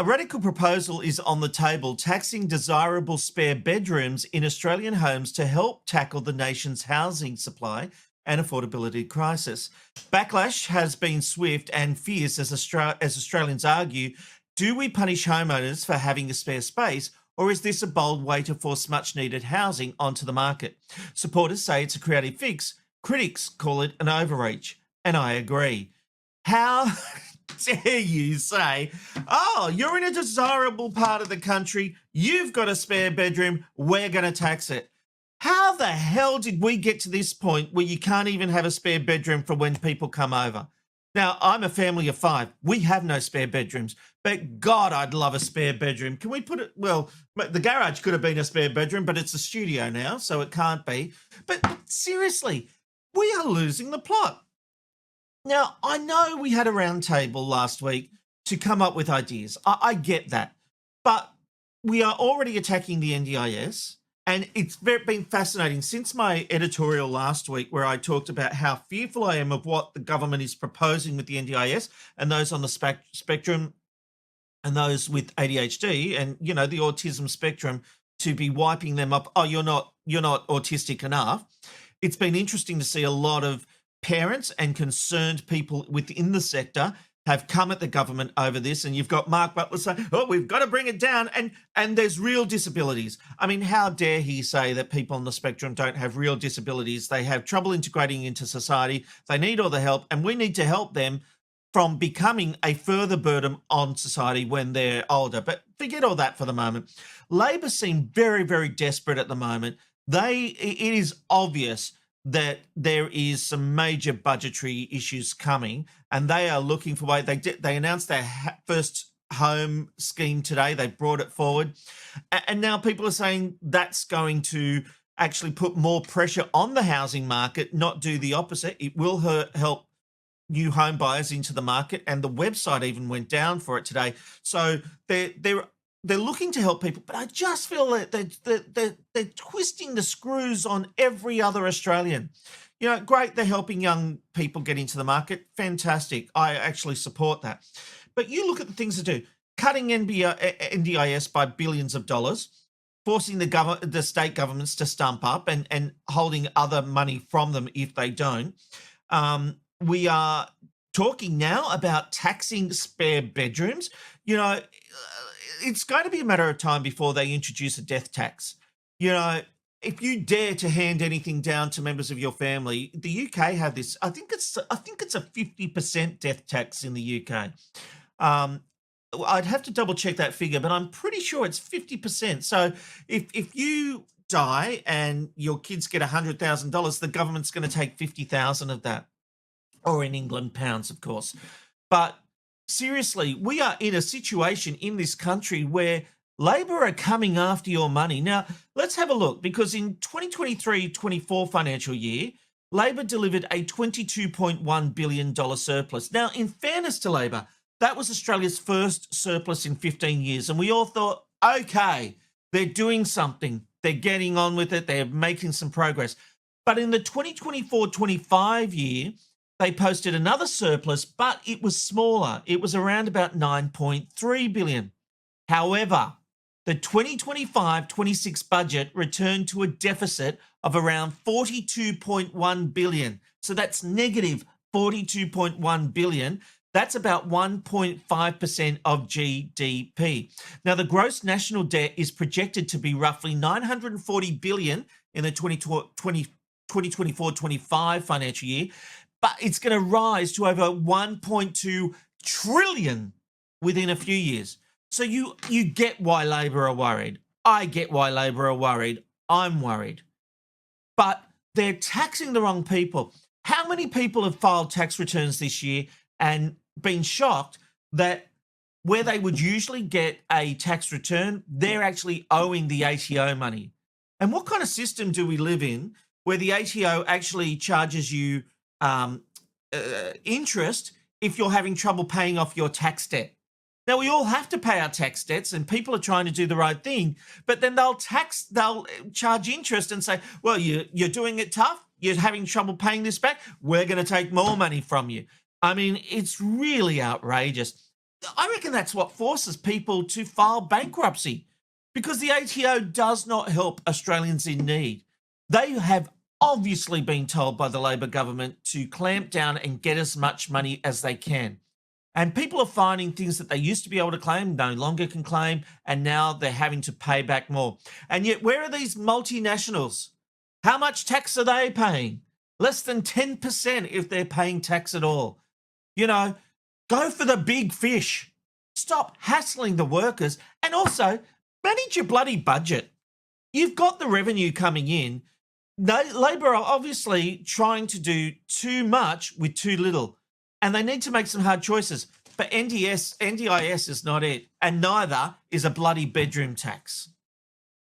A radical proposal is on the table taxing desirable spare bedrooms in Australian homes to help tackle the nation's housing supply and affordability crisis. Backlash has been swift and fierce as Australians argue, do we punish homeowners for having a spare space, or is this a bold way to force much needed housing onto the market? Supporters say it's a creative fix. Critics call it an overreach. And I agree. How dare you say, oh, you're in a desirable part of the country, you've got a spare bedroom, we're going to tax it? How the hell did we get to this point where you can't even have a spare bedroom for when people come over? Now, I'm a family of 5. We have no spare bedrooms, but God, I'd love a spare bedroom. Can we put it, well, the garage could have been a spare bedroom, but it's a studio now, so it can't be. But seriously, we are losing the plot. Now, I know we had a round table last week to come up with ideas. I get that. But we are already attacking the NDIS, and it's been fascinating since my editorial last week where I talked about how fearful I am of what the government is proposing with the NDIS and those on the spectrum and those with ADHD and, you know, the autism spectrum, to be wiping them up. Oh, you're not autistic enough. It's been interesting to see a lot of parents and concerned people within the sector have come at the government over this, and you've got Mark Butler saying, oh, we've got to bring it down, and there's real disabilities. I mean, how dare he say that people on the spectrum don't have real disabilities? They have trouble integrating into society. They need all the help, and we need to help them from becoming a further burden on society when they're older. But forget all that for the moment. Labor seem very, very desperate at the moment. It is obvious that there is some major budgetary issues coming, and they are looking for way. They announced their first home scheme today. They brought it forward, and now people are saying that's going to actually put more pressure on the housing market, not do the opposite. It will help new home buyers into the market, and the website even went down for it today. So they're looking to help people, but I just feel that they're twisting the screws on every other Australian. You know, great, they're helping young people get into the market. Fantastic. I actually support that. But you look at the things they do. Cutting NDIS by billions of dollars, forcing the state governments to stump up and holding other money from them if they don't. We are talking now about taxing spare bedrooms. You know, it's going to be a matter of time before they introduce a death tax. You know, if you dare to hand anything down to members of your family, the UK have this. I think it's a 50% death tax in the UK. I'd have to double check that figure, but I'm pretty sure it's 50%. So if you die and your kids get $100,000, the government's going to take 50,000 of that, or in England, pounds, of course. But seriously, we are in a situation in this country where Labor are coming after your money. Now, let's have a look, because in 2023-24 financial year, Labor delivered a $22.1 billion surplus. Now, in fairness to Labor, that was Australia's first surplus in 15 years. And we all thought, okay, they're doing something. They're getting on with it. They're making some progress. But in the 2024-25 year, they posted another surplus, but it was smaller. It was around about 9.3 billion. However, the 2025-26 budget returned to a deficit of around 42.1 billion. So that's negative 42.1 billion. That's about 1.5% of GDP. Now, the gross national debt is projected to be roughly 940 billion in the 2024-25 financial year, but it's going to rise to over 1.2 trillion within a few years. So you get why Labor are worried. I get why Labor are worried. I'm worried. But they're taxing the wrong people. How many people have filed tax returns this year and been shocked that where they would usually get a tax return, they're actually owing the ATO money? And what kind of system do we live in where the ATO actually charges you interest if you're having trouble paying off your tax debt? Now, we all have to pay our tax debts, and people are trying to do the right thing, but then they'll charge interest and say, well, you're doing it tough, you're having trouble paying this back, we're going to take more money from you. I mean, it's really outrageous. I reckon that's what forces people to file bankruptcy, because the ATO does not help Australians in need. They have obviously been told by the Labor government to clamp down and get as much money as they can. And people are finding things that they used to be able to claim, no longer can claim, and now they're having to pay back more. And yet, where are these multinationals? How much tax are they paying? Less than 10% if they're paying tax at all. You know, go for the big fish. Stop hassling the workers, and also manage your bloody budget. You've got the revenue coming in. Labor are obviously trying to do too much with too little, and they need to make some hard choices. But NDIS is not it, and neither is a bloody bedroom tax.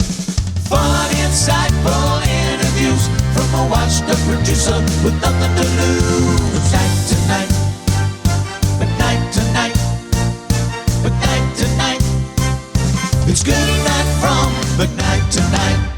Fun, insightful interviews from a washed-up producer with nothing to lose. McKnight Tonight, McKnight Tonight, McKnight Tonight. It's good night from McKnight Tonight.